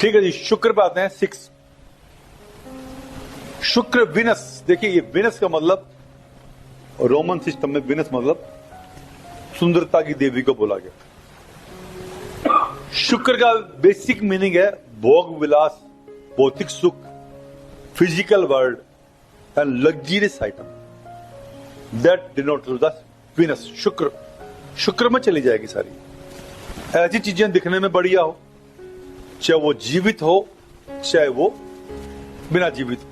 ठीक है जी, शुक्र पे आते हैं 6। शुक्र विनस। देखिए ये विनस का मतलब रोमन सिस्टम में विनस मतलब सुंदरता की देवी को बोला गया। शुक्र का बेसिक मीनिंग है भोग विलास, भौतिक सुख, physical world and luxurious item that denote the Venus. शुक्र में चली जाएगी सारी ऐसी चीजें दिखने में बढ़िया हो, चाहे वो जीवित हो चाहे वो बिना जीवित हो,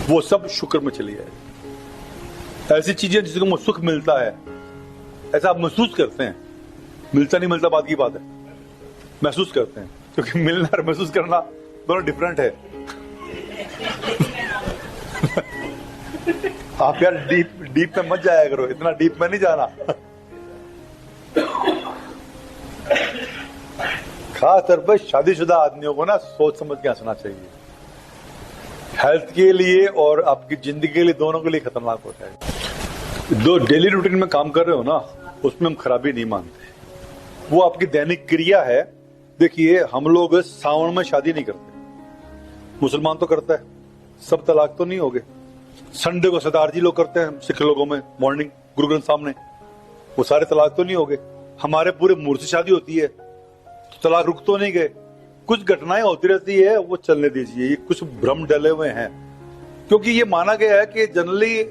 वो सब शुक्र में चली जाएगी। ऐसी चीजें जिसको सुख मिलता है, ऐसा आप महसूस करते हैं। मिलता नहीं मिलता बात की बात है, महसूस करते हैं, क्योंकि मिलना और महसूस करना दोनों डिफरेंट है। आप यार डीप में मत जाया करो, इतना डीप में नहीं जाना। खास तौर पर शादीशुदा आदमियों को ना सोच समझ के हंसना चाहिए। हेल्थ के लिए और आपकी जिंदगी के लिए, दोनों के लिए खतरनाक होता है। जो डेली रूटीन में काम कर रहे हो ना, उसमें हम खराबी नहीं मानते, वो आपकी दैनिक क्रिया है। देखिए हम लोग सावन में शादी नहीं करते, मुसलमान तो करता है, सब तलाक तो नहीं हो गए। संडे को सरदार जी लोग करते हैं सिख लोगों में, मॉर्निंग गुरु ग्रंथ साहब ने, वो सारे तलाक तो नहीं हो गए। हमारे पूरे मुहूर्त से शादी होती है तो तलाक रुक तो नहीं गए। कुछ घटनाएं होती रहती है, वो चलने दीजिए। ये कुछ भ्रम डले हुए हैं, क्योंकि ये माना गया है कि जनरली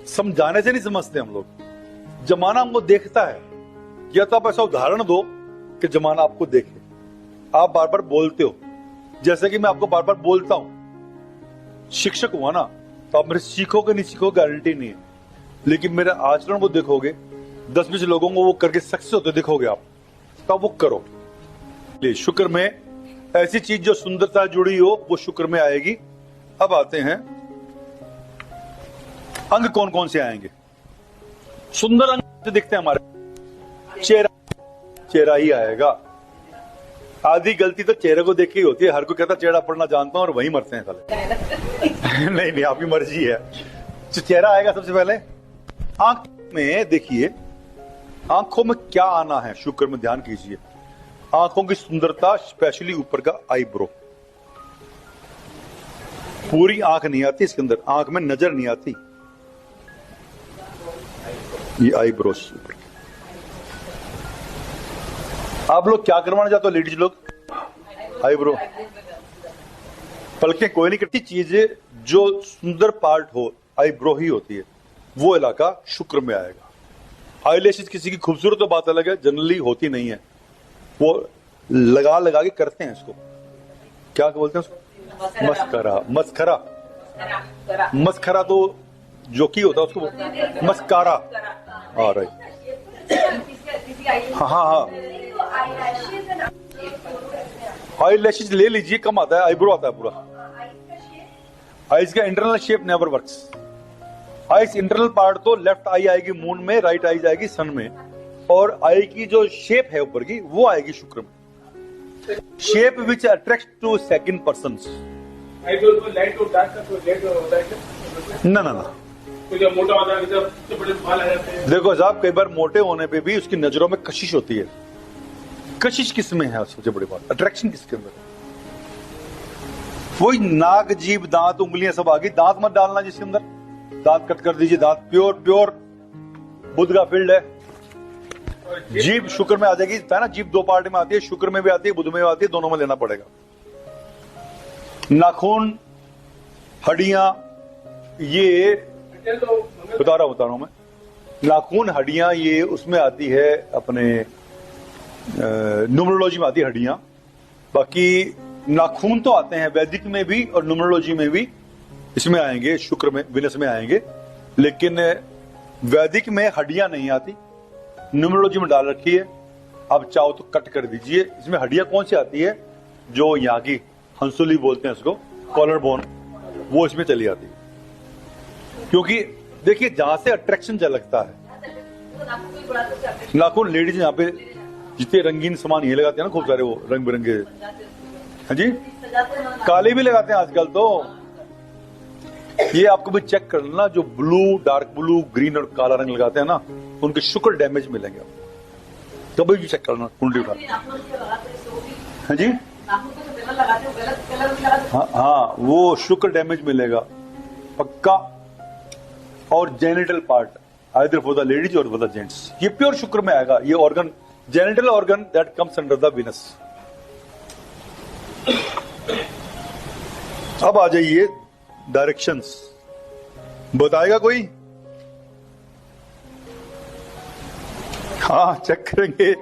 समझाने से नहीं समझते हम लोग। जमाना हमको देखता है, या तो आप ऐसा उदाहरण दो कि जमाना आपको देखे। आप बार बार बोलते हो, जैसे कि मैं आपको बार बार बोलता हूं। शिक्षक हुआ ना, तो आप मेरे सीखोगे नहीं सीखोगे गारंटी नहीं है, लेकिन मेरे आचरण को देखोगे, 10-20 लोगों को वो करके सक्सेस होते देखोगे आप, तब वो करो। शुक्र में ऐसी चीज जो सुंदरता जुड़ी हो वो शुक्र में आएगी। अब आते हैं अंग कौन कौन से आएंगे। सुंदर अंग दिखते हैं हमारे, चेहरा ही आएगा। आधी गलती तो चेहरे को देख के ही होती है। हर कोई कहता चेहरा पढ़ना जानता हूं और वहीं मरते हैं साले। नहीं आपकी मर्जी है। चेहरा आएगा सबसे पहले। आंख में देखिए, आंखों में क्या आना है शुक्र में, ध्यान कीजिए। आंखों की सुंदरता, स्पेशली ऊपर का आईब्रो। पूरी आंख नहीं आती इसके अंदर, आंख में नजर नहीं आती, ये आईब्रोस ऊपर। आप लोग क्या करवाना चाहते हो लेडीज लोग? आईब्रो। पलकें कोई नहीं करती, चीजें जो सुंदर पार्ट हो आईब्रो ही होती है, वो इलाका शुक्र में आएगा। आईलैशेस किसी की खूबसूरत तो बात अलग है, जनरली होती नहीं है, वो लगा के करते हैं इसको। क्या बोलते हैं उसको? मस्करा तो जो की होता है उसको मस्कारा। हाँ राइट, हाँ। आईलैशेस ले लीजिए, कम आता है, आईब्रो आता है पूरा। आईज का internal shape never works. Eyes internal part तो लेफ्ट आई आएगी मून में, राइट आई जाएगी सन में, और आई की जो शेप है ऊपर की वो आएगी शुक्र में। Shape which attract to second persons. ना मोटा होता है, बड़े बाल आ जाते हैं। देखो साहब, कई बार मोटे होने पे भी उसकी नजरों में कशिश होती है। कशिश किस में है सबसे बड़ी बात? अट्रैक्शन किसके अंदर? वही नाक, जीभ, दांत, उंगलियां सब आ गई। दांत मत डालना जिसके अंदर, दांत कट कर दीजिए। दांत प्योर बुध का फील्ड है। जीभ शुक्र में आ जाएगी, है ना। जीभ 2 पार्ट में आती है, शुक्र में भी आती है, बुध में भी आती है, दोनों में लेना पड़ेगा। नाखून, हड्डियां, ये बता रहा हूं मैं। नाखून, हड्डियां, ये उसमें आती है, अपने न्यूमरोलॉजी में आती है हड्डियां। बाकी नाखून तो आते हैं वैदिक में भी और न्यूमरोलॉजी में भी, इसमें आएंगे, शुक्र में, विनस में आएंगे। लेकिन वैदिक में हड्डियां नहीं आती, न्यूमरोलॉजी में डाल रखी है। अब चाहो तो कट कर दीजिए। इसमें हड्डियां कौन सी आती है? जो यहाँ की हंसुली बोलते हैं उसको, कॉलर बोन, वो इसमें चली आती है। क्योंकि देखिए जहां से अट्रैक्शन झलकता है, नाखून लेडीज यहाँ पे जितने रंगीन सामान ये लगाते हैं ना, खूब सारे वो रंग बिरंगे, हाँ जी, काले भी लगाते हैं आजकल तो। ये आपको भी चेक कर लेना, जो ब्लू, डार्क ब्लू, ग्रीन और काला रंग लगाते हैं ना, उनके शुक्र डैमेज मिलेंगे। कभी भी चेक करना कुंडली उठा। हाँ जी, कलर लगाते हो, गलत कलर भी लगाते हो। हाँ, वो शुक्र डैमेज मिलेगा पक्का। और genital part either for the ladies और फॉर द जेंट्स, ये प्योर शुक्र में आएगा। ये organ, genital organ that comes under the Venus. अब आ जाइए डायरेक्शंस, बताएगा कोई? हाँ, चेक करेंगे।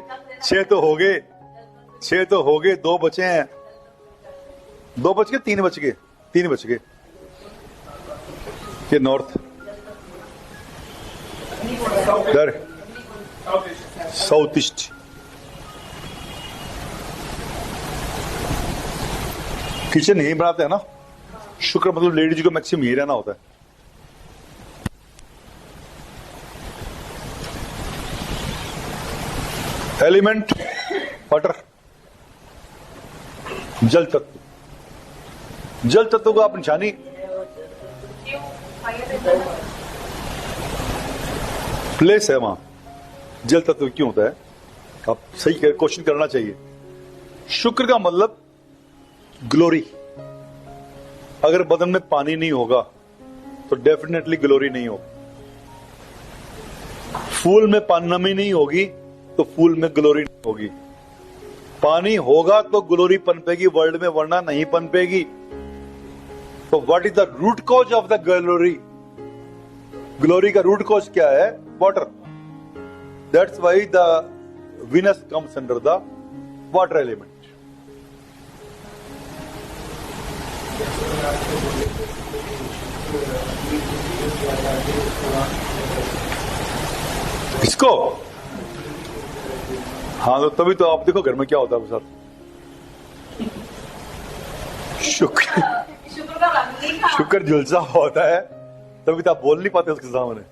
6 तो हो गए, 6 तो हो गए, 2 बचे हैं। 2 बच गए, 3 बच गए, 3 बच गए। ये नॉर्थ, इधर साउथ ईस्ट। किचन यही बनाते हैं ना, शुक्र मतलब लेडीज को मैक्सिमम यही रहना होता है। एलिमेंट वाटर, जल तत्व। जल तत्व का आप निशानी प्लेस है वहां। जल तत्व क्यों होता है, आप सही क्वेश्चन करना चाहिए। शुक्र का मतलब ग्लोरी। अगर बदन में पानी नहीं होगा तो डेफिनेटली ग्लोरी नहीं होगी। फूल में नमी नहीं होगी तो फूल में ग्लोरी नहीं होगी। पानी होगा तो ग्लोरी पनपेगी वर्ल्ड में, वरना नहीं पनपेगी। तो what is the root cause of the glory? Glory का रूट कॉज क्या है? Water. That's why the Venus comes under the water element. इसको हाँ, तो तभी तो आप देखो घर में क्या होता है साथ। शुक्र झुलसा होता है, तभी तो आप बोल नहीं पाते उसके सामने।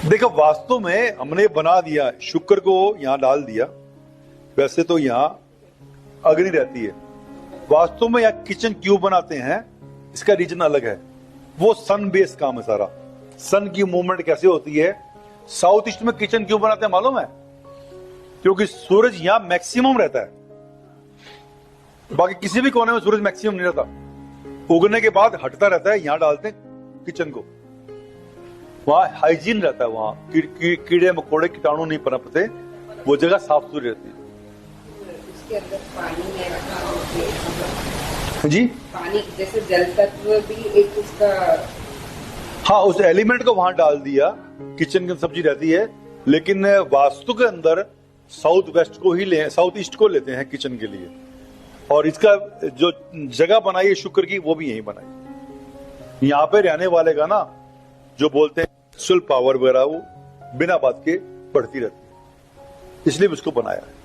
देखो, वास्तव में हमने बना दिया, शुक्र को यहां डाल दिया। वैसे तो यहां अग्नि रहती है, वास्तव में यहां किचन क्यों बनाते हैं, इसका रीजन अलग है। वो सन बेस काम है सारा। सन की मूवमेंट कैसे होती है। साउथ ईस्ट में किचन क्यों बनाते हैं मालूम है? क्योंकि सूरज यहां मैक्सिमम रहता है, बाकी किसी भी कोने में सूरज मैक्सिमम नहीं रहता। उगने के बाद हटता रहता है, यहां डालते हैं किचन को। वहां हाइजीन रहता है, वहां कीड़े मकोड़े कीटाणु नहीं पनपते, वो जगह साफ सुथरी रहती है। उसके अंदर पानी है जी, पानी जैसे जल तत्व भी एक उसका। हाँ, उस एलिमेंट को वहां डाल दिया, किचन की सब्जी रहती है। लेकिन वास्तु के अंदर साउथ वेस्ट को ही साउथ ईस्ट को लेते हैं किचन के लिए। और इसका जो जगह बनाई है शुक्र की, वो भी यही बनाई। यहाँ पे रहने वाले का ना, जो बोलते हैं सेक्सुअल पावर वगैरह, वो बिना बात के बढ़ती रहती है, इसलिए उसको बनाया है।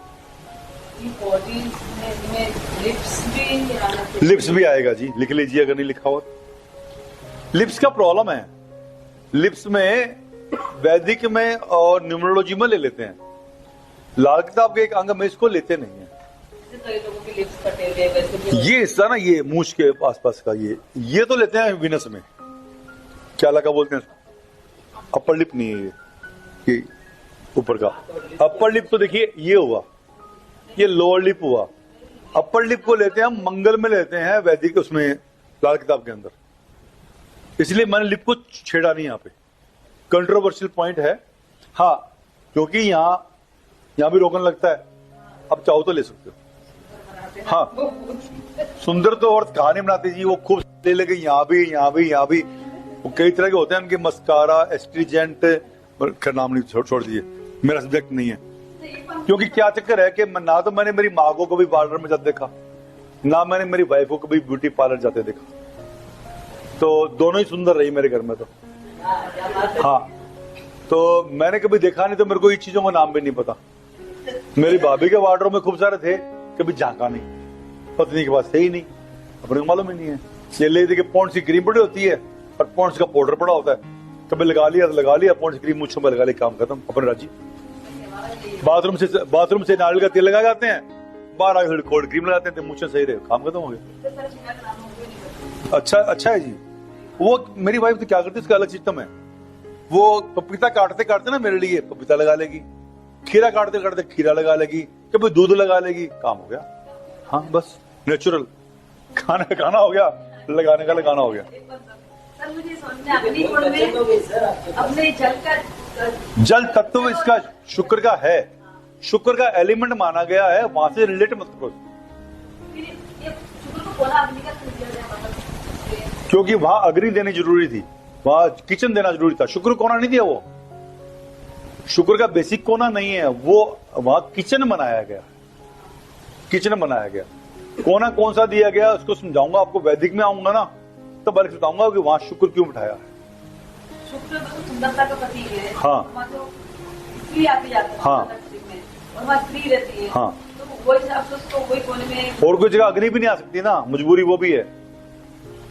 लिप्स भी आएगा जी, लिख लीजिए अगर नहीं लिखा हुआ। लिप्स का प्रॉब्लम है, लिप्स में वैदिक में और न्यूमरोलॉजी में ले लेते हैं, लाल किताब के एक अंग में इसको लेते नहीं है। ये हिस्सा ना, ये मूछ के आसपास का, ये तो लेते हैं विनस में। क्या लगा बोलते हैं, अपर लिप नहीं है ये ऊपर का। अपर लिप तो देखिए ये हुआ, ये लोअर लिप हुआ। अपर लिप को लेते हैं हम मंगल में लेते हैं, वैदिक उसमें लाल किताब के अंदर। इसलिए मैंने लिप को छेड़ा नहीं यहाँ पे, कंट्रोवर्शियल पॉइंट है। हाँ, क्योंकि यहाँ भी रोकन लगता है, अब चाहो तो ले सकते हो। हाँ, सुंदर तो और कहानी बनाती जी, वो खूब ले लेके यहाँ भी वो कई तरह के होते हैं उनके, मस्कारा, एस्ट्रीजेंट, नाम नहीं, छोड़ दीजिए, मेरा सब्जेक्ट नहीं है। क्योंकि क्या चक्कर है कि ना तो मैंने मेरी माँ को कभी पार्लर में जाते देखा, ना मैंने मेरी वाइफ को कभी ब्यूटी पार्लर जाते देखा। तो दोनों ही सुंदर रही मेरे घर में तो। हाँ, तो मैंने कभी देखा नहीं, तो मेरे को ये चीजों का नाम भी नहीं पता। मेरी भाभी के वार्डरोब में खूब सारे थे, कभी झांका नहीं, पत्नी के पास है ही नहीं, अपने को मालूम ही नहीं है। ये ले देखिए, पॉन्ड्स की क्रीम पड़ी होती है और पॉन्ड्स का पाउडर पड़ा होता है, कभी लगा लिया तो लगा लिया, पॉन्ड्स की क्रीम मुझसे लगा ली, काम खत्म, अपने राजी। बाथरूम से नारियल का तेल लगा जाते हैं, बाहर आगे थोड़ी कोल्ड क्रीम लगाते हैं, तो मुझसे सही रहे, काम खत्म हो गया। अच्छा है जी। वो मेरी वाइफ तो क्या करती है, उसका अलग सिस्टम है। वो पपीता काटते काटते ना मेरे लिए पपीता लगा लेगी, खीरा काटते काटते खीरा लगा लेगी, कभी दूध लगा लेगी, काम हो गया। हाँ बस नेचुरल खाना खाना हो गया, लगाने का लगाना हो गया। सर मुझे समझ में अग्निकुंड में अपने जल तत्व इसका शुक्र का है, शुक्र का एलिमेंट माना गया है, वहां से रिलेट मत करो, क्योंकि वहां अग्नि देनी जरूरी थी, वहां किचन देना जरूरी था। शुक्र कोना नहीं दिया, वो शुक्र का बेसिक कोना नहीं है, वो वहां किचन बनाया गया, किचन बनाया गया। कोना कौन सा दिया गया उसको समझाऊंगा आपको, वैदिक में आऊंगा ना तब बारे बताऊंगा कि वहां शुक्र क्यों बिठाया है। शुक्र तो सुंदरता का प्रतीक है। हाँ। वहाँ तो स्त्री आती जाती है। हाँ। और वहाँ स्त्री रहती है। हाँ। तो वही हिसाब से उसको वही कोने में। और कोई जगह अग्नि भी नहीं आ सकती ना, मजबूरी वो भी है,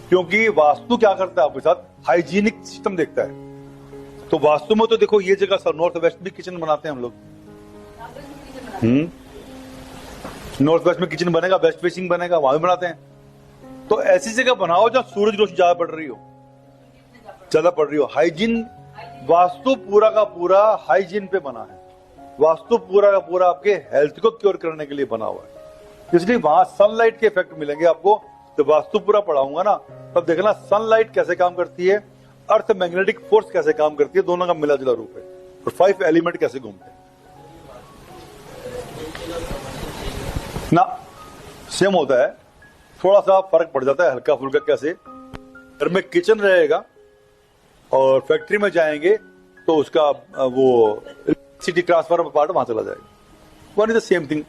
क्योंकि वास्तु क्या करता है आपके साथ, हाइजीनिक सिस्टम देखता है। तो वास्तु में तो देखो ये जगह नॉर्थ वेस्ट भी किचन बनाते हैं हम लोग। नॉर्थ वेस्ट में किचन बनेगा, वेस्ट फेसिंग बनेगा, वहां भी बनाते हैं। तो ऐसी जगह बनाओ जहां सूरज रोशनी ज्यादा पड़ रही हो, ज्यादा पड़ रही हो। हाइजीन, वास्तु पूरा का पूरा हाइजीन पे बना है, वास्तु पूरा का पूरा आपके हेल्थ को क्योर करने के लिए बना हुआ है। इसलिए वहां सनलाइट के इफेक्ट मिलेंगे आपको। तो वास्तु पूरा पढ़ाऊंगा ना तब देखना सनलाइट कैसे काम करती है, अर्थ मैग्नेटिक फोर्स कैसे काम करती है, दोनों का मिला जुला रूप है, और 5 एलिमेंट कैसे घूमते हैं ना। सेम होता है, थोड़ा सा फर्क पड़ जाता है हल्का फुल्का। कैसे, घर में किचन रहेगा और फैक्ट्री में जाएंगे तो उसका वो सिटी ट्रांसफर पार्ट वहां चला जाएगा, one is the same thing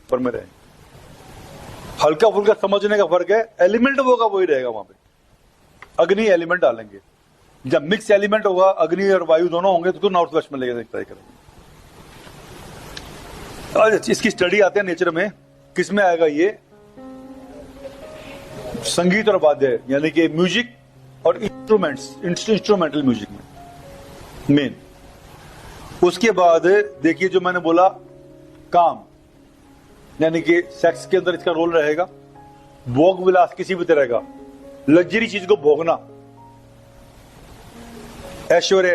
पर में रहेंगे। हल्का फुल्का समझने का फर्क है, एलिमेंट होगा वही रहेगा वहां पे। अग्नि एलिमेंट डालेंगे, जब मिक्स एलिमेंट होगा अग्नि और वायु दोनों होंगे तो नॉर्थ वेस्ट में लेके ट्राई करेंगे। आज इसकी स्टडी आते हैं नेचर में, किसमें आएगा ये, संगीत और वाद्य, यानी कि म्यूजिक और इंस्ट्रूमेंट्स, इंस्ट्रूमेंटल म्यूजिक में मेन। उसके बाद देखिए जो मैंने बोला काम, यानी कि सेक्स के अंदर इसका रोल रहेगा। भोग विलास किसी भी तरह का, लग्जरी चीज को भोगना, ऐश्वर्य,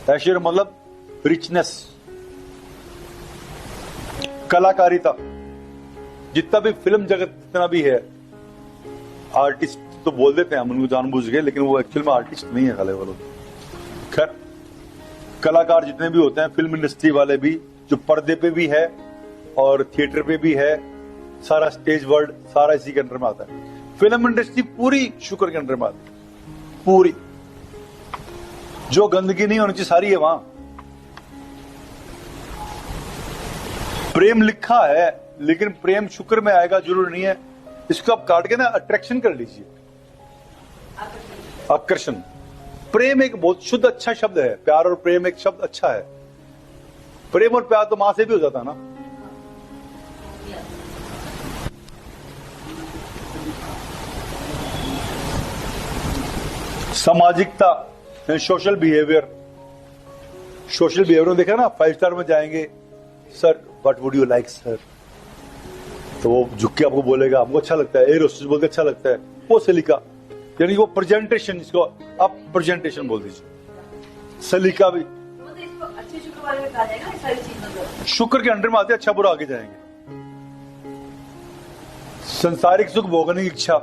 ऐश्वर्य मतलब रिचनेस, कलाकारिता, जितना भी फिल्म जगत जितना भी है, आर्टिस्ट तो बोल देते हैं हम उनको जानबूझ के, लेकिन वो एक्चुअल में आर्टिस्ट नहीं है खाली वालों। खैर कलाकार जितने भी होते हैं, फिल्म इंडस्ट्री वाले भी, जो पर्दे पे भी है और थिएटर पे भी है, सारा स्टेज वर्ल्ड सारा इसी के अंडर में आता है। फिल्म इंडस्ट्री पूरी शुक्र के अंडर में आती है, पूरी। जो गंदगी नहीं होनी चाहिए सारी है वहां। प्रेम लिखा है, लेकिन प्रेम शुक्र में आएगा जरूर नहीं है। इसको आप काट के ना अट्रैक्शन कर लीजिए, आकर्षण। प्रेम एक बहुत शुद्ध अच्छा शब्द है, प्यार और प्रेम एक शब्द अच्छा है। प्रेम और प्यार तो मां से भी हो जाता है ना। सामाजिकता, सोशल बिहेवियर, सोशल बिहेवियर में देखा ना, 5 स्टार में जाएंगे, sir what would you like sir, तो वो झुक के आपको बोलेगा आपको अच्छा लगता है, एयर होस्टेस बोलते अच्छा लगता है, वो सलीका, यानी वो प्रेजेंटेशन, इसको आप प्रेजेंटेशन बोल दीजिए। सलीका भी अच्छे शुक्र वाले में कहा जाएगा, सारी चीजें शुक्र के अंडर में आते, अच्छा बुरा आगे जाएंगे। संसारिक सुख भोगने की इच्छा,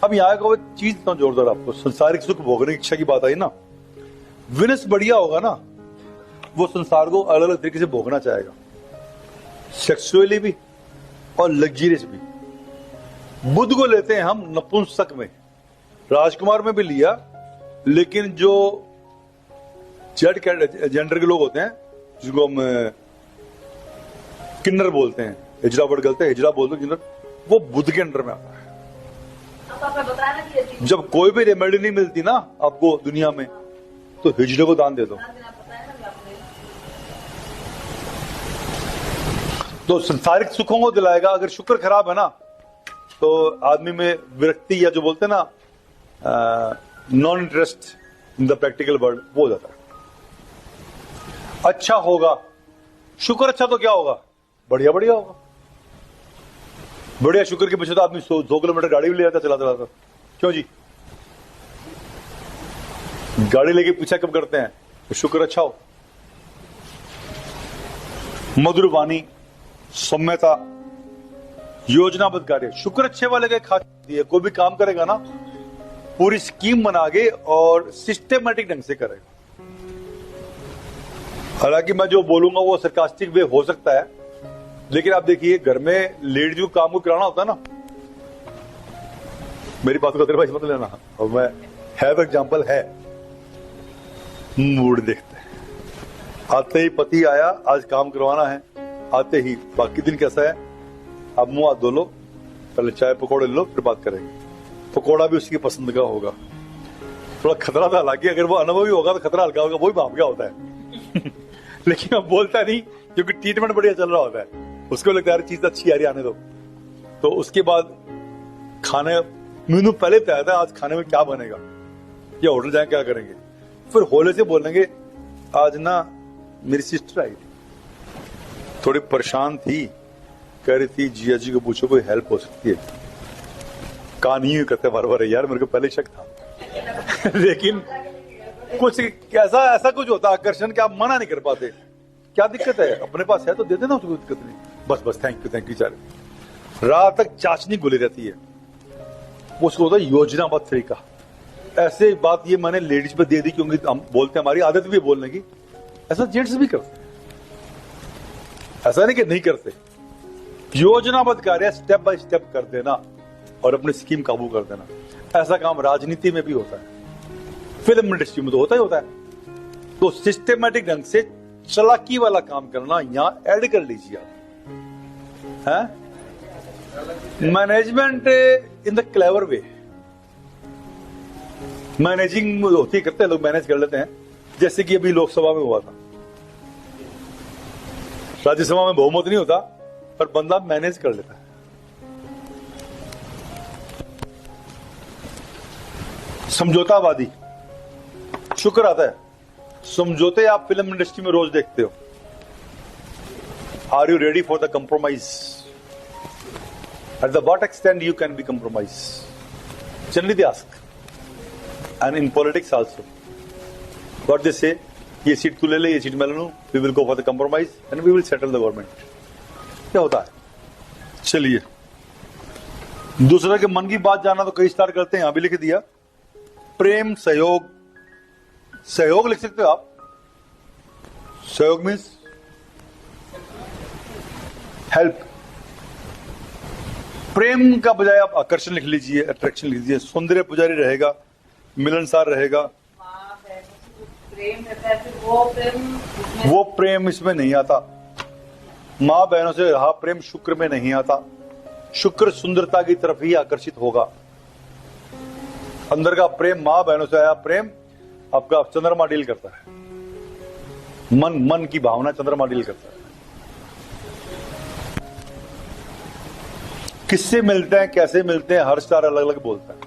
अब यहाँ का वो चीज इतना जोरदार आपको, संसारिक सुख भोगने की इच्छा की बात आई ना, विनस बढ़िया होगा ना, वो संसार को अलग अलग तरीके से भोगना चाहेगा, सेक्सुअली भी और लग्जरियस भी। बुध को लेते हैं हम नपुंसक में, राजकुमार में भी लिया, लेकिन जो जेड जेंडर के लोग होते हैं, जिसको हम किन्नर बोलते हैं, हिजड़ा वर्ड गलत है, हिजड़ा बोलते हैं किन्नर, वो बुध के अंडर में आता है। जब कोई भी रेमेडी नहीं मिलती ना आपको दुनिया में, तो हिजड़े को दान दे दो। तो संसारिक सुखों को दिलाएगा। अगर शुक्र खराब है ना, तो आदमी में विरक्ति, या जो बोलते हैं ना non interest in the practical world, वो हो जाता है। अच्छा होगा शुक्र, अच्छा तो क्या होगा, बढ़िया बढ़िया होगा। बढ़िया शुक्र के पीछे तो आदमी 100 किलोमीटर गाड़ी भी ले जाता चला चलाता। क्यों जी, गाड़ी लेके पीछा कब करते हैं, तो शुक्र अच्छा हो। मधुर वाणी, सौम्यता, योजनाबद्ध कार्य। शुक्र अच्छे वाले का खासियत है, कोई भी काम करेगा ना पूरी स्कीम बना के और सिस्टमेटिक ढंग से करेगा। हालांकि मैं जो बोलूंगा वो सरकास्टिक वे हो सकता है, लेकिन आप देखिए घर में लेडीज को काम को कराना होता है ना, मेरी बात को अदरवाइज मत लेना, और मैं है तो एग्जाम्पल है। मूड देखते हैं, आते ही पति आया, आज काम करवाना है, आते ही बाकी दिन कैसा है, अब मुंह हाथ धो लो, पहले चाय पकौड़े लो, फिर बात करेंगे। पकौड़ा भी उसकी पसंद का होगा, थोड़ा खतरा था, हालांकि अगर वो अनुभवी होगा तो खतरा हल्का होगा, वही भाप गया होता है लेकिन अब बोलता नहीं, क्योंकि ट्रीटमेंट बढ़िया चल रहा होता है, उसको लगता है चीज अच्छी आ रही, आने दो। तो उसके बाद खाने मेनू पहले तय था, आज खाने में क्या बनेगा, या होटल जाए क्या करेंगे, फिर होले से बोलेंगे आज ना मेरी सिस्टर आई थी, थोड़ी परेशान थी, कह रही थी जिया जी को पूछो कोई हेल्प हो सकती है। कहानी करते बार बार यार, मेरे को पहले शक था लेकिन कुछ ऐसा कुछ होता आकर्षण कि आप मना नहीं कर पाते। क्या दिक्कत है, अपने पास है तो दे देना, उसको दिक्कत नहीं, बस थैंक यू चारे। रात तक चाशनी घुली रहती है, उसको होता है योजनाबद्ध तरीका। ऐसे बात ये मैंने लेडीज पे दे दी क्योंकि हम बोलते हैं, हमारी आदत भी है बोलने की, ऐसा जेंट्स भी करते हैं, ऐसा नहीं कि नहीं करते। योजनाबद्ध कार्य स्टेप बाय स्टेप कर देना और अपनी स्कीम काबू कर देना। ऐसा काम राजनीति में भी होता है, फिल्म इंडस्ट्री में तो होता ही होता है। तो सिस्टमेटिक ढंग से चालाकी वाला काम करना यहां ऐड कर लीजिए आप, management in the clever way. Managing होती करते हैं लोग, मैनेज कर लेते हैं, जैसे कि अभी लोकसभा में हुआ था, राज्यसभा में बहुमत नहीं होता पर बंदा मैनेज कर लेता है। समझौतावादी, शुक्र आता है, समझौते आप फिल्म इंडस्ट्री में रोज देखते हो। Are you ready for the compromise? At the what extent you can be compromise? Generally they ask, and in politics also what they say, ये सीट तू ले ले, ये सीट मैं ले लूं, we will go for the compromise and we will settle the government. क्या होता है? चलिए, दूसरे के मन की बात जानना तो कई स्टार करते हैं, यहां भी लिख दिया प्रेम सहयोग। सहयोग लिख सकते हो आप, सहयोग मीन्स हेल्प। प्रेम का बजाय आप आकर्षण लिख लीजिए, अट्रैक्शन लिख लीजिए। सौंदर्य पुजारी रहेगा, मिलनसार रहेगा। प्रेम रहता है, फिर वो प्रेम इसमें नहीं आता। मां बहनों से रहा प्रेम शुक्र में नहीं आता। शुक्र सुंदरता की तरफ ही आकर्षित होगा। अंदर का प्रेम, मां बहनों से आया प्रेम आपका चंद्रमा डील करता है, मन की भावना चंद्रमा डील करता है। किससे मिलते हैं, कैसे मिलते हैं, हर स्टार अलग अलग बोलता है।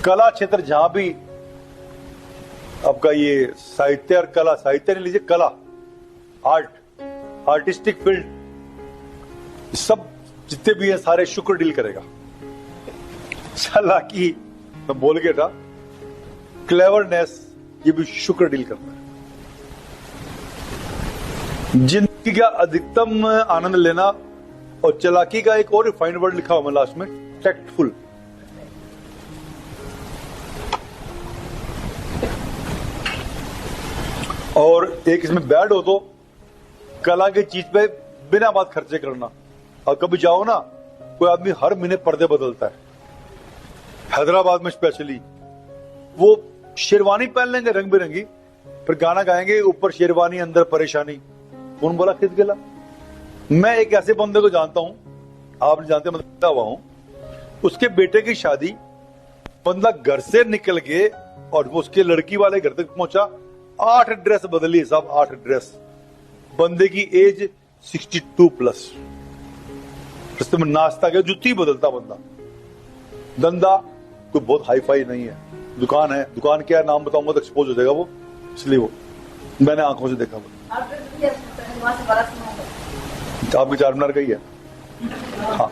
कला क्षेत्र, जहां भी आपका ये साहित्य और कला, साहित्य नहीं लीजिए, कला, आर्ट, आर्टिस्टिक फील्ड, सब जितने भी है सारे शुक्र डील करेगा। चालाकी मैं बोल गया था, क्लेवरनेस, ये भी शुक्र डील करता है। जिंदगी का अधिकतम आनंद लेना, और चालाकी का एक और रिफाइंड वर्ड लिखा हुआ लास्ट में, टैक्टफुल। और एक इसमें बैड हो तो कला की चीज पे बिना बात खर्चे करना। और कभी जाओ ना, कोई आदमी हर महीने पर्दे बदलता है, हैदराबाद में स्पेशली, वो शेरवानी पहन लेंगे रंग बिरंगी, फिर गाना गाएंगे, ऊपर शेरवानी अंदर परेशानी। कौन बोला खरीद गेला? मैं एक ऐसे बंदे को जानता हूं, आप जानते, मैं हुआ हूं, उसके बेटे की शादी, बंदा घर से निकल के और उसके लड़की वाले घर तक पहुंचा, 8 ड्रेस बदली साहब, 8 ड्रेस। बंदे की एज 62+। रस्ते में नाश्ता के जुत्ती बदलता बंदा। धंधा कोई बहुत हाई फाई नहीं है, दुकान है, दुकान क्या है नाम बताऊंगा तो एक्सपोज हो जाएगा वो, इसलिए वो मैंने आंखों से देखा। वो आपके 4 मीनार का ही है। हाँ,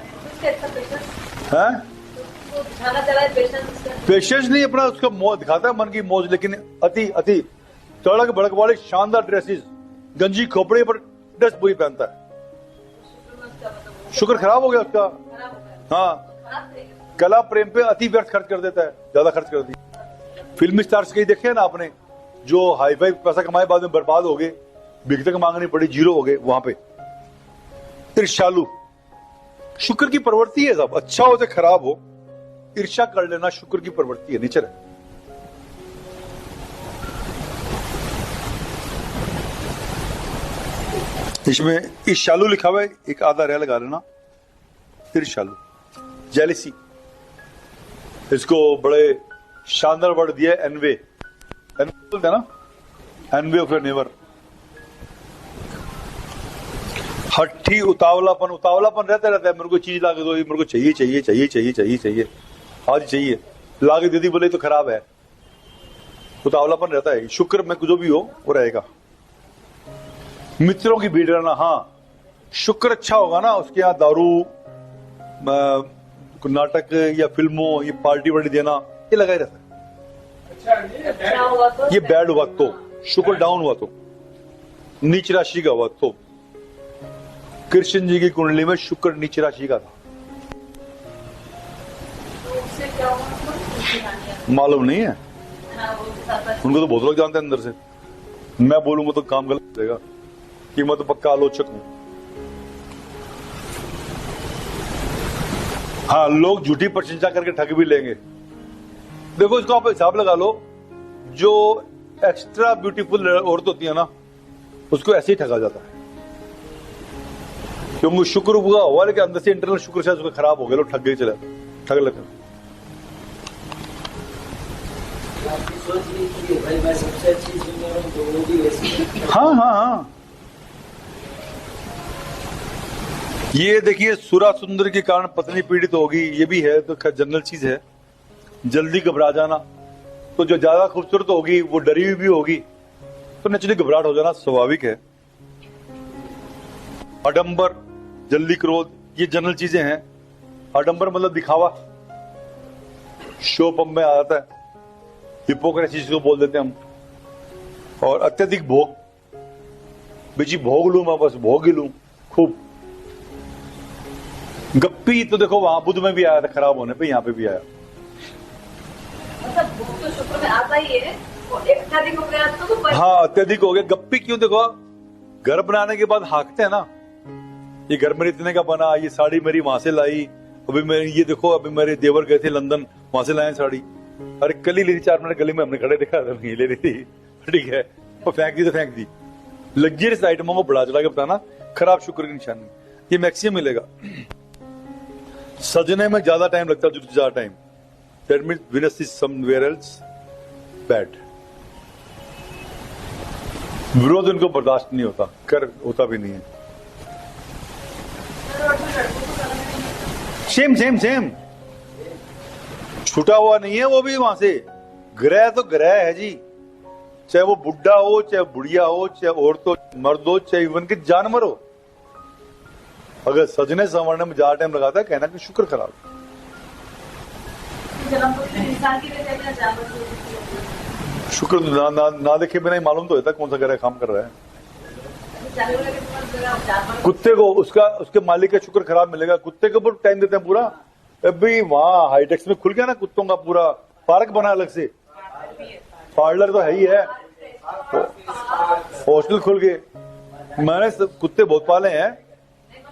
पेशेंस नहीं, अपना उसका मौज दिखाता है, मन की मौज, लेकिन अति तड़क भड़क वाले शानदार ड्रेसेस, गंजी खोपड़े पर ड्रेस पूरी पहनता है। शुक्र खराब हो गया उसका। खराब हो गया। हाँ, खराब रहेगा। कला प्रेम पे अति व्यर्थ खर्च कर देता है, ज्यादा खर्च कर दिया। फिल्मी स्टार्स कहीं देखे ना आपने, जो हाई फाई पैसा कमाए बाद में बर्बाद हो गए, बिक तक मांगनी पड़ी, जीरो हो गए, वहां पे ईर्ष्यालु। शुक्र की प्रवृत्ति है सब, अच्छा हो चाहे खराब हो, ईर्ष्या कर लेना शुक्र की प्रवृत्ति है, नेचर है। इसमें ईर्ष्यालु लिखा हुआ है, एक आधा रह लगा लेना, ईर्ष्यालु, जेलिसी। इसको बड़े शानदार वर्ड दिया है, एनवे, बोलते हैं ना, एनवे ऑफ योर नेवर। हट्ठी, उतावलापन, उतावलापन रहता है, मेरे को चीज लाके दो, मेरे को चाहिए चाहिए चाहिए चाहिए चाहिए चाहिए, आज चाहिए, लाके दे दी बोले तो खराब है, उतावलापन रहता है। शुक्र में जो भी हो वो रहेगा। मित्रों की भीड़ रहना, हाँ, शुक्र अच्छा होगा ना, उसके यहाँ दारू, नाटक या फिल्मों, ये पार्टी वार्टी देना, ये लगा ही रहता है। अच्छा हुआ तो ये बैड हुआ तो, शुक्र डाउन हुआ तो, नीच राशि का हुआ तो। कृष्ण जी की कुंडली में शुक्र नीच राशि का था, उससे क्या हुआ? उसकी कहानी मालूम नहीं है हाँ, वो साथ उनको, तो बहुत लोग जानते हैं अंदर से। मैं बोलूंगा तो काम गलत हो जाएगा कि मैं तो पक्का आलोचक हूं। हाँ, लोग झूठी प्रशंसा करके ठग भी लेंगे। देखो, इसको आप हिसाब लगा लो, जो एक्स्ट्रा ब्यूटीफुल औरत होती है ना, उसको ऐसे ही ठगा जाता है, क्योंकि शुक्र हुआ हुआ, लेकिन अंदर से इंटरनल शुक्र शायद उसका खराब हो गया, लोग ठग गए, चले ठग लगे। आपकी सोच नहीं की भाई मैं सबसे अच्छी सुंदर हूँ, तो वो भी वैसी। हाँ हाँ हाँ, ये देखिए, सुरा सुंदर के कारण पत्नी पीड़ित होगी, ये भी है, तो जनरल चीज है। जल्दी घबरा जाना, तो जो ज्यादा खूबसूरत होगी वो डरी हुई भी होगी, तो नेचुरली घबराहट हो जाना स्वाभाविक है। आडंबर, जल्दी क्रोध, ये जनरल चीजें हैं। आडंबर मतलब दिखावा, शो पंप में आ जाता है, हिपोक्रेसी को बोल देते हैं हम। और अत्यधिक भोग, बेची भोग लूं मैं, बस भोग ही लूं खूब। गप्पी, तो देखो वहां बुध में भी आया था, खराब होने पे यहाँ पे भी आया। मतलब भूख तो शुक्र में आता ही है, और एक अत्यधिक हो गया तो हाँ, अत्यधिक हो गया। गप्पी क्यों? देखो, घर बनाने के बाद हाँकते हैं ना, ये घर मेरे इतने का बना, ये साड़ी मेरी वहां से लाई, अभी मैं ये देखो, अभी मेरे देवर गए थे लंदन, वहां से लाए साड़ी, अरे कल ही ली थी, 4 मिनट गली में हमने खड़े देखा था, नहीं ले रही थी, ठीक है, वो फेंक दी तो फेंक दी। लग्जरियस आइटमों को बढ़ा चढ़ा के बताना खराब शुक्र की निशानी, ये मैक्सिमम मिलेगा। सजने में ज्यादा टाइम लगता है, जो ज्यादा time, that means Venus is somewhere else bad. विरोध उनको बर्दाश्त नहीं होता, कर होता भी नहीं है। सेम सेम सेम, छूटा हुआ नहीं है वो भी वहां से। ग्रह तो ग्रह है जी, चाहे वो बुढ़ा हो, चाहे बुढ़िया हो, चाहे औरत हो, मर्द हो, चाहे इवन के जानवर हो, अगर सजने संवरने में ज्यादा टाइम लगाता है, कहना कि शुक्र खराब। इंसान की वजह से जानवर को शुक्र ना देखे बिना ही मालूम तो होता है कौन सा ग्रह काम कर रहा है। कुत्ते को उसके मालिक का शुक्र खराब मिलेगा, कुत्ते के ऊपर टाइम देते हैं पूरा। अभी वहां हाईटेक्स में खुल गया ना कुत्तों का पूरा पार्क बना अलग से, पार्लर तो है ही है, हॉस्टल खुल गए। मैंने कुत्ते बहुत पाले हैं,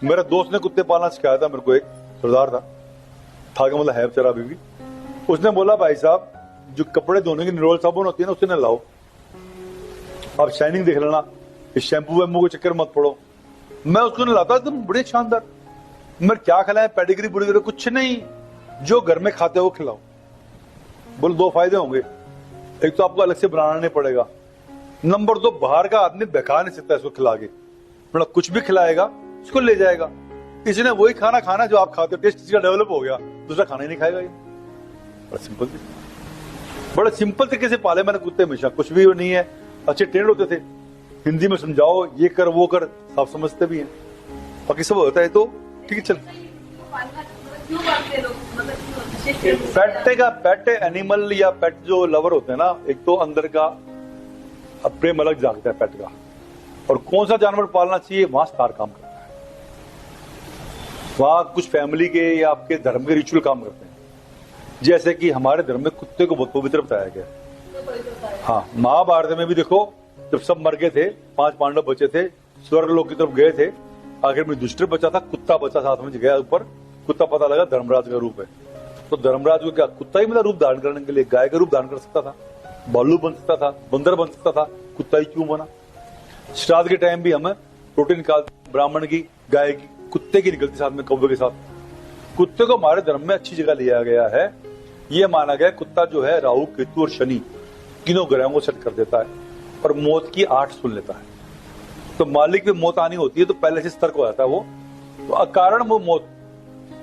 मेरा दोस्त ने कुत्ते पालना सिखाया था मेरे को, एक सरदार था कि मतलब है बेचारा अभी भी। उसने बोला भाई साहब, जो कपड़े धोने की निरोल साबुन होती है ना, उससे न लाओ, आप शाइनिंग देख लेना, इस शैम्पू वैम्पू के चक्कर मत पड़ो। मैं उसको नहीं लाता, एकदम बड़े शानदार। मैं क्या खिलाए, पेडिग्री बुडिग्री कुछ नहीं, जो घर में खाते हो खिलाओ। बोले 2 फायदे होंगे, एक तो आपको अलग से बनाना नहीं पड़ेगा, नंबर 2 बाहर का आदमी बेकार नहीं सकता इसको खिला के, मतलब कुछ भी खिलाएगा उसको ले जाएगा। इसने वही खाना खाना जो आप खाते हो, टेस्ट इसका डेवलप हो गया, दूसरा खाना ही नहीं खाएगा ये। बड़ा सिंपल तरीके से पाले मैंने कुत्ते, हमेशा कुछ भी नहीं है, अच्छे ट्रेंड होते थे, हिंदी में समझाओ, ये कर वो कर, आप समझते भी हैं, बाकी सब होता है तो ठीक है। चल, पेट एनिमल या पेट जो लवर होते हैं ना, एक तो अंदर का प्रेम अलग जागता है पेट का, और कौन सा जानवर पालना चाहिए वहां स्टार काम करता है। वहां कुछ फैमिली के या आपके धर्म के रिचुअल काम करते हैं। जैसे कि हमारे धर्म में कुत्ते को बहुत पवित्र बताया गया है। हाँ, महाभारत में भी देखो, जब सब मर गए थे, 5 पांडव बचे थे, स्वर्ग लोक की तरफ गए थे, आखिर में दुष्ट बचा था, कुत्ता बचा साथ में गया ऊपर। कुत्ता पता लगा धर्मराज का रूप है, तो धर्मराज को क्या कुत्ता ही मेरा रूप धारण करने के लिए गाय का रूप धारण कर सकता था, भालू बन सकता था, बंदर बन सकता था, कुत्ता ही क्यों बना। श्राद्ध के टाइम भी हमें प्रोटीन निकालते, ब्राह्मण की, गाय की, कुत्ते की निकलती साथ में, कौवे के साथ। कुत्ते को हमारे धर्म में अच्छी जगह लिया गया है। ये माना गया कुत्ता जो है राहु, केतु और शनि तीनों ग्रहों को सेट कर देता है और मौत की 8 सुन लेता है। तो मालिक में मौत आनी होती है तो पहले से सतर्क हो जाता है वो। तो अकारण वो मौत,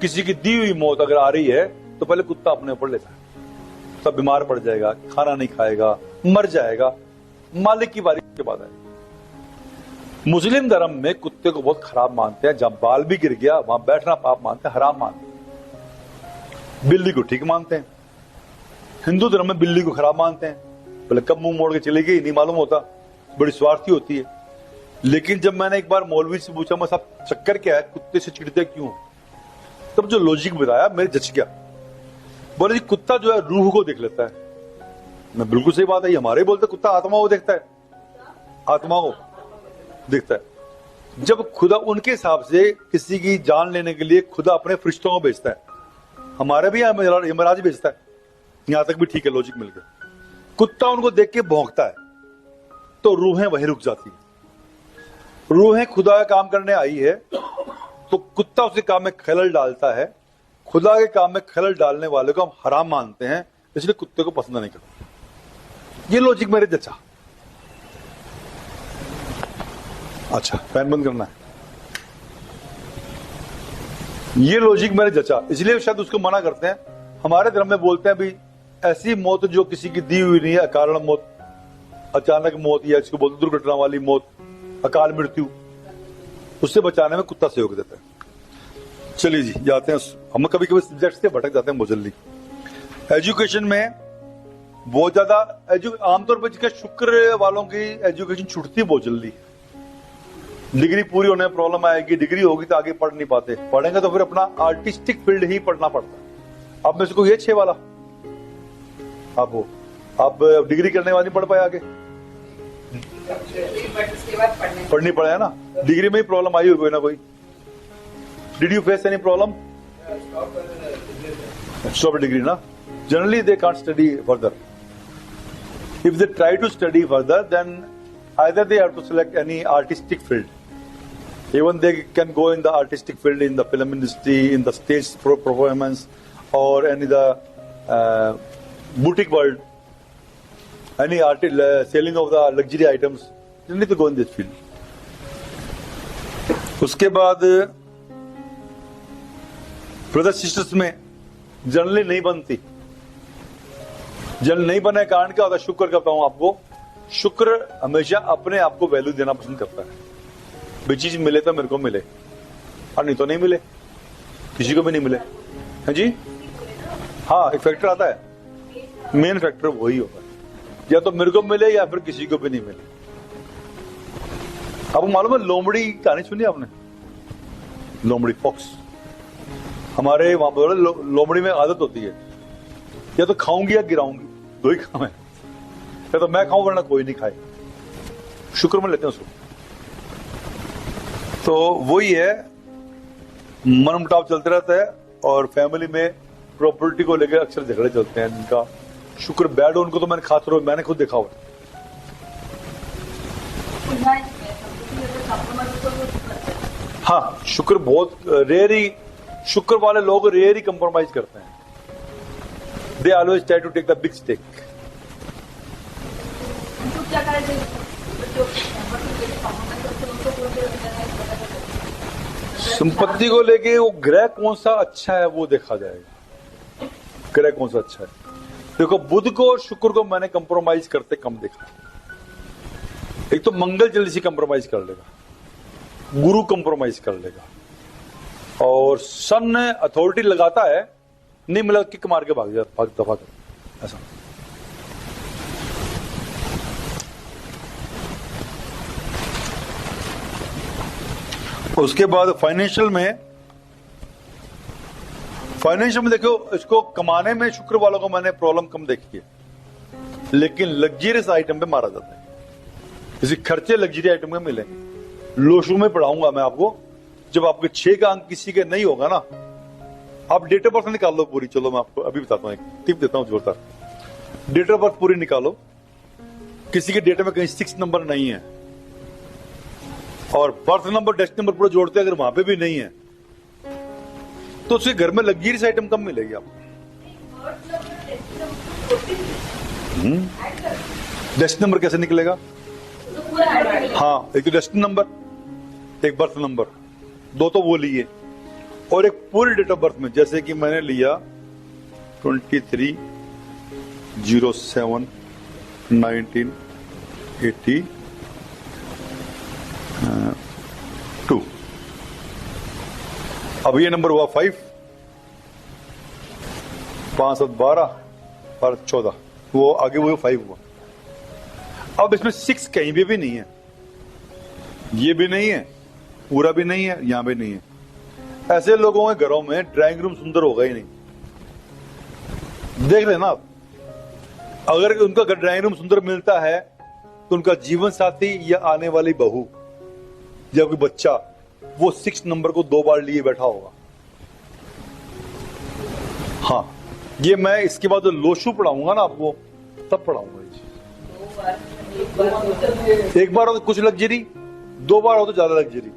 किसी की दी हुई मौत अगर आ रही है तो पहले कुत्ता अपने ऊपर लेता है। तब बीमार पड़ जाएगा, खाना नहीं खाएगा, मर जाएगा, मालिक की बारी के बाद आएगी। मुस्लिम धर्म में कुत्ते को बहुत खराब मानते हैं, जहां बाल भी गिर गया वहां बैठना पाप मानते हैं, हराम मानते हैं। बिल्ली को ठीक मानते हैं। हिंदू धर्म में बिल्ली को खराब मानते हैं, बोले कब मुंह मोड़ के चली गई नहीं मालूम होता, बड़ी स्वार्थी होती है। लेकिन जब मैंने एक बार मौलवी से पूछा, मैं साहब चक्कर क्या है, कुत्ते से चिढ़ते क्यों, तब जो लॉजिक बताया मेरे जच गया। बोले जी कुत्ता जो है रूह को देख लेता है। मैं बिल्कुल सही बात है, हमारे बोलते कुत्ता आत्मा को देखता है, आत्मा को देखता है। जब खुदा उनके हिसाब से किसी की जान लेने के लिए खुदा अपने फरिश्तों को भेजता है, हमारे भी यमराज भेजता है, यहां तक भी ठीक है, लॉजिक मिल गया। कुत्ता उनको देख के भौंकता है तो रूहें वहीं रुक जाती है। रूहें खुदा का काम करने आई है तो कुत्ता उसके काम में खलल डालता है। खुदा के काम में खलल डालने वाले को हम हराम मानते हैं, इसलिए कुत्ते को पसंद नहीं करते। ये लॉजिक मेरे जचा। अच्छा, फैन बंद करना है। ये लॉजिक मेरे जचा, इसलिए शायद उसको मना करते हैं। हमारे धर्म में बोलते हैं भी ऐसी मौत जो किसी की दी हुई नहीं है, अकारण मौत, अचानक मौत, या इसको बोलते दुर्घटना वाली मौत, अकाल मृत्यु, उससे बचाने में कुत्ता सहयोग देता है। चलिए जी, जाते हैं, हम कभी कभी सब्जेक्ट से भटक जाते हैं बहुत जल्दी। एजुकेशन में बहुत ज्यादा आमतौर पर जिसका शुक्र वालों की एजुकेशन छूटती है बहुत जल्दी। डिग्री पूरी होने में प्रॉब्लम आएगी, डिग्री होगी तो आगे पढ़ नहीं पाते, पढ़ेंगे तो फिर अपना आर्टिस्टिक फील्ड ही पढ़ना पड़ता है। अब में से कोई ये 6 वाला आप डिग्री करने वाली पढ़ पाए आगे, पढ़नी पड़े है ना। डिग्री में ही प्रॉब्लम आई हुई कोई ना कोई। Did you face any problem? Stop degree ना। Generally they can't study further. If they try to study further then either they have to select any artistic field. Even they can go in the artistic field, in the film industry, in the stage performance, or any the boutique world, any selling of the luxury items. You need to go in this field. उसके बाद brother sisters में generally नहीं बनती। General नहीं बनने का कारण क्या होता है? शुक्र करता हूं आपको, शुक्र हमेशा अपने आप को वैल्यू देना पसंद करता है। भी चीज मिले तो मेरे को मिले, और नहीं तो नहीं मिले, किसी को भी नहीं मिले। है जी, हाँ, एक फैक्टर आता है, मेन फैक्टर वही होता है, या तो मेरे को मिले या फिर किसी को भी नहीं मिले। आपको मालूम है लोमड़ी कहानी सुनी आपने? लोमड़ी फॉक्स, हमारे वहां पर लोमड़ी में आदत होती है या तो खाऊंगी या गिराऊंगी, दो ही काम है। या तो मैं खाऊं वरना कोई नहीं खाए। शुक्र में लेते हैं उसको। तो वही है, मन मुटाव चलते रहता है और फैमिली में प्रॉपर्टी को लेकर अक्सर झगड़े चलते हैं। इनका शुक्र बैड हो उनको तो मैंने खास तौर मैंने खुद देखा हुआ। हाँ, शुक्र बहुत रेयर ही, शुक्र वाले लोग रेयर ही कंप्रोमाइज करते हैं। They always try to take the big stake. संपत्ति को लेके वो ग्रह कौन सा अच्छा है वो देखा जाएगा। ग्रह कौन सा अच्छा है? देखो, बुध को और शुक्र को मैंने कंप्रोमाइज करते कम देखा। एक तो मंगल जल्दी से कंप्रोमाइज कर लेगा, गुरु कंप्रोमाइज कर लेगा, और सन अथॉरिटी लगाता है, नहीं मिला किक मार के भाग जाता, दफा कर ऐसा। उसके बाद फाइनेंशियल में फाइनेंशियल में देखो, इसको कमाने में शुक्र वालों को मैंने प्रॉब्लम कम देखी है, लेकिन लग्जरियस आइटम पे मारा जाता है। जैसे खर्चे लग्जरी आइटम में मिलेंगे। लोशू में पढ़ाऊंगा मैं आपको, जब आपके 6 का अंक किसी के नहीं होगा ना, आप डेट ऑफ बर्थ निकाल लो पूरी। चलो मैं आपको अभी बताता हूँ, एक टिप देता हूँ जोरदार। डेट ऑफ बर्थ पूरी निकालो, किसी के डेट में कहीं 6 नंबर नहीं है, और बर्थ नंबर डेस्क नंबर पूरा जोड़ते हैं, अगर वहां पे भी नहीं है तो उसके घर में लग्जरियस आइटम कम मिलेगी आपको। डेस्क नंबर कैसे निकलेगा? हाँ, एक तो डेस्क नंबर, एक बर्थ नंबर, 2 तो वो लिए, और एक पूरी डेट ऑफ बर्थ में, जैसे कि मैंने लिया 23/07/1982। अब ये नंबर हुआ 5, 5 7 12 और 14, वो आगे वो 5 हुआ। अब इसमें 6 कहीं भी नहीं है, ये भी नहीं है, पूरा भी नहीं है, यहां भी नहीं है। ऐसे लोगों के घरों में ड्राइंग रूम सुंदर होगा ही नहीं। देख लेना आप, अगर उनका ड्राइंग रूम सुंदर मिलता है तो उनका जीवन साथी या आने वाली बहू या कोई बच्चा वो 6 नंबर को 2 बार लिए बैठा होगा। हाँ, ये मैं इसके बाद जो लोशू पढ़ाऊंगा ना आपको, तब पढ़ाऊंगा। एक बार हो तो कुछ लग्जरी, 2 बार हो तो ज्यादा लग्जरी।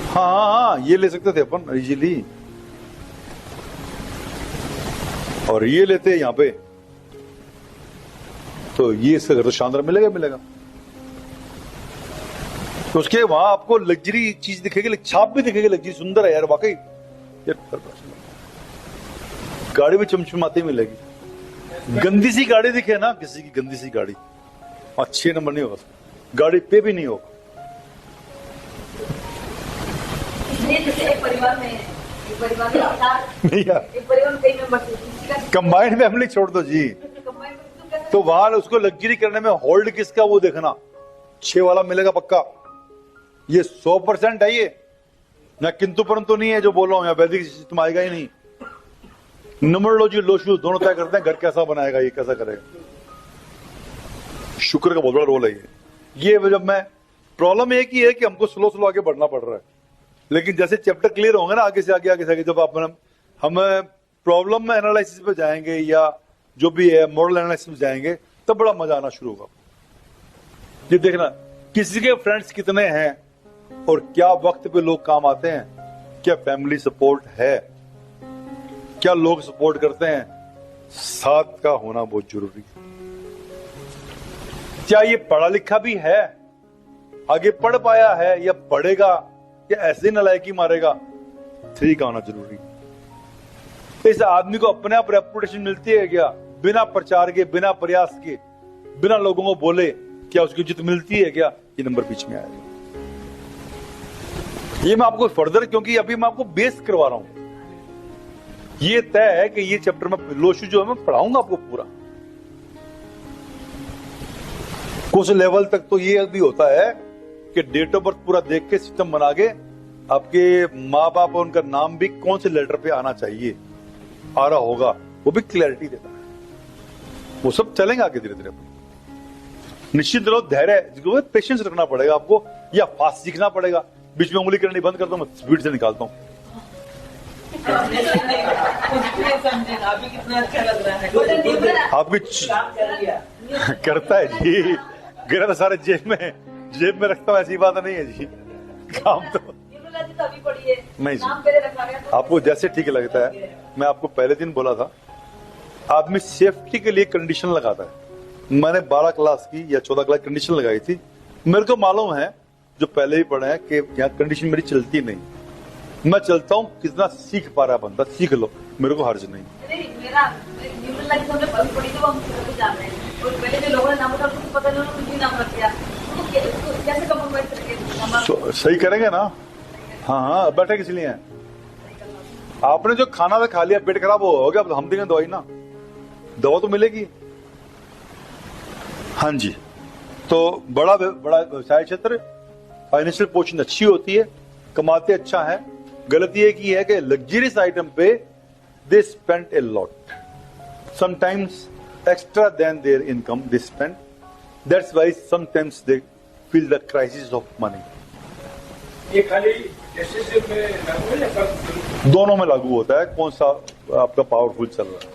हाँ, ये ले सकते थे अपन इजीली, और ये लेते हैं यहाँ पे, तो ये इसका घर तो शानदार मिलेगा। तो उसके वहां आपको लग्जरी चीज दिखेगी, छाप भी दिखेगी, लग्जरी सुंदर है यार वाकई। गाड़ी भी चमचमाती मिलेगी। गंदी सी गाड़ी दिखे ना किसी की, गंदी सी गाड़ी, 6 नंबर नहीं होगा, गाड़ी पे भी नहीं होगा। एक परिवार में नहीं यार, एक परिवार में कई मेंबर थे, किसी का कंबाइंड फैमिली छोड़ दो जी, कंबाइन में कैसे तो वहां उसको लग्जरी करने में होल्ड किसका वो देखना। 6 वाला मिलेगा पक्का, ये 100% है ये, ना किंतु परंतु नहीं है जो बोल रहा हूं, यहाँ वैदिक सिस्टम आएगा ही नहीं। न्यूमरोलॉजी लोशू दोनों तय करते हैं घर कैसा बनाएगा, ये कैसा करेगा। शुक्र का बहुत बड़ा रोल है ये जब मैं, प्रॉब्लम एक ही है कि हमको स्लो आगे बढ़ना पड़ रहा है, लेकिन जैसे चैप्टर क्लियर होंगे ना आगे से आगे, जब हम प्रॉब्लम में एनालिसिस पे जाएंगे या जो भी है मॉडल एनालिसिस में जाएंगे, तब बड़ा मजा आना शुरू होगा। ये देखना किसी के फ्रेंड्स कितने हैं और क्या वक्त पे लोग काम आते हैं, क्या फैमिली सपोर्ट है, क्या लोग सपोर्ट करते हैं, साथ का होना बहुत जरूरी है। क्या ये पढ़ा लिखा भी है, आगे पढ़ पाया है, या पढ़ेगा या ऐसे ही नलायकी मारेगा, 3 का होना जरूरी। इस आदमी को अपने आप रेपुटेशन मिलती है क्या, बिना प्रचार के, बिना प्रयास के, बिना लोगों को बोले, क्या उसकी इज्जत मिलती है क्या? ये नंबर बीच में आएगा। ये मैं आपको फर्दर, क्योंकि अभी मैं आपको बेस करवा रहा हूं, ये तय है कि ये चैप्टर में लोशू जो है मैं पढ़ाऊंगा आपको पूरा। कुछ लेवल तक तो ये भी होता है कि डेट ऑफ बर्थ पूरा देख के सिस्टम बना के, आपके माँ बाप और उनका नाम भी कौन से लेटर पे आना चाहिए, आ रहा होगा, वो भी क्लैरिटी देता है। वो सब चलेंगे आगे धीरे धीरे। निश्चित रहो, धैर्य, पेशेंस रखना पड़ेगा आपको, या फास्ट सीखना पड़ेगा। बीच में उंगली करनी बंद करता हूँ, मैं स्पीड से निकालता हूँ। अभी कितना अच्छा लग रहा है, आपकी करता है जी, गिरा तो सारे जेब में रखता हूँ, ऐसी बात नहीं है जी। काम तो अभी पढ़ी है, नहीं जी, नाम पहले रखा गया तो आपको जैसे ठीक लगता है। मैं आपको पहले दिन बोला था, आदमी सेफ्टी के लिए कंडीशन लगाता है। मैंने 12 क्लास की या 14 क्लास कंडीशन लगाई थी। मेरे को मालूम है, जो पहले ही पढ़े हैं, कि यहाँ कंडीशन मेरी चलती नहीं। मैं चलता हूँ, कितना सीख पा रहा है बंदा, सीख लो, मेरे को हर्ज नहीं। मेरा न्यूमरोलॉजी हमने पढ़ी तो हम सबको जान रहे हैं, और पहले जो लोगों ने नाम रखा उनको पता नहीं, उन्होंने कुछ भी नाम रख दिया, तो कैसे कम्प्रोमाइज करेंगे? सही करेंगे ना? हाँ, बैठे किस लिए हैं? आपने जो खाना था खा लिया, पेट खराब हो गया, अब हम देंगे दवाई ना, दवा तो मिलेगी। हाँ जी, तो बड़ा व्यवसाय क्षेत्र फाइनेंशियल पोजीशन अच्छी होती है, कमाते अच्छा है। गलती एक ही है कि लग्जरियस आइटम पे they spend a lot, sometimes extra than their income they spend. That's why sometimes they feel the crisis of money. ये खाली रिलेशनशिप में लागू है या सब? दोनों में लागू होता है, कौन सा आपका पावरफुल चल रहा है।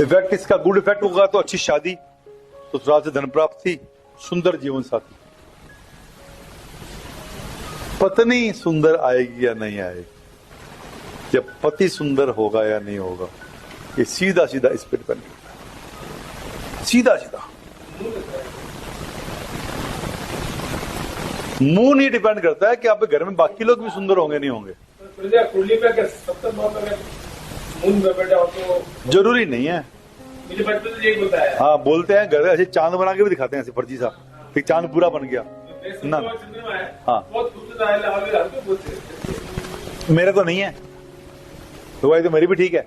इफेक्ट इसका गुड इफेक्ट होगा तो अच्छी शादी, ससुराल से धन प्राप्ति, सुंदर जीवन साथी। पत्नी सुंदर आएगी या नहीं आएगी, जब पति सुंदर होगा या नहीं होगा, ये सीधा सीधा इस पर डिपेंड करता है। सीधा सीधा मुंह नहीं डिपेंड करता है कि आपके घर में बाकी लोग भी सुंदर होंगे नहीं होंगे, कुंडली पे क्या 70 माह में मून में बैठा हो तो जरूरी नहीं है। मुझे बचपन से यही बोलता है। हाँ बोलते हैं, घर ऐसे चांद बना के भी दिखाते हैं ऐसे फर्जी सा, एक चांद पूरा बन गया ना। चंद्रमा है, हाँ। बहुत खूबसूरत है, लाल लाल के बोलते हैं। मेरे तो नहीं है, तो भाई तो मेरी भी ठीक है।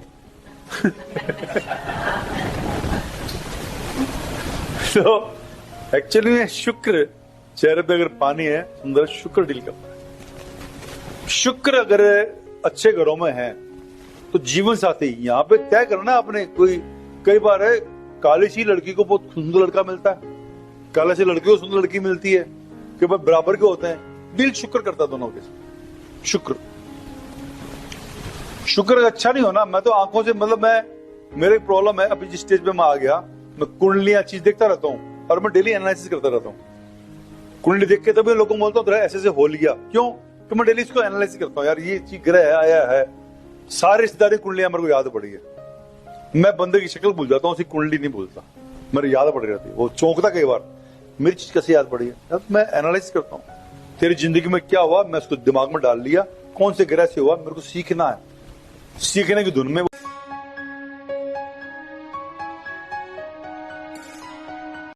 तो एक्चुअली में शुक्र चेहरे पे अगर पानी है सुंदर, शुक्र डील करता है। शुक्र अगर अच्छे घरों में है तो जीवन साथी यहाँ पे तय करना आपने। कोई कई बार है काली सी लड़की को बहुत सुंदर लड़का मिलता है, काले सी लड़की को सुंदर लड़की मिलती है, कि भाई बराबर के होते हैं। दिल शुक्र करता है दोनों के। शुक्र शुक्र अच्छा नहीं होना। मैं तो आंखों से मतलब मेरे प्रॉब्लम है, अभी जिस स्टेज पे मैं आ गया, मैं कुंडलियां चीज देखता रहता हूँ और मैं डेली एनालिसिस करता रहता हूँ। कुंडली देख के तभी लोगों को बोलता हूँ ऐसे ऐसे हो लिया, क्यों? तो मैं डेली इसको एनालिसिस करता हूँ, यार ये चीज ग्रह आया है, सारी रिश्तेदारी कुंडलियां मेरे को याद पड़ी है। मैं बंदे की शक्ल भूल जाता हूँ, उसकी कुंडली नहीं भूलता, मेरे याद पड़ रहती है। वो चौंकता कई बार, मेरी चीज कैसे याद पड़ी है। अब मैं एनालिसिस करता हूँ तेरी जिंदगी में क्या हुआ, मैं उसको दिमाग में डाल लिया, कौन से ग्रह से हुआ, मेरे को सीखना है। सीखने की धुन में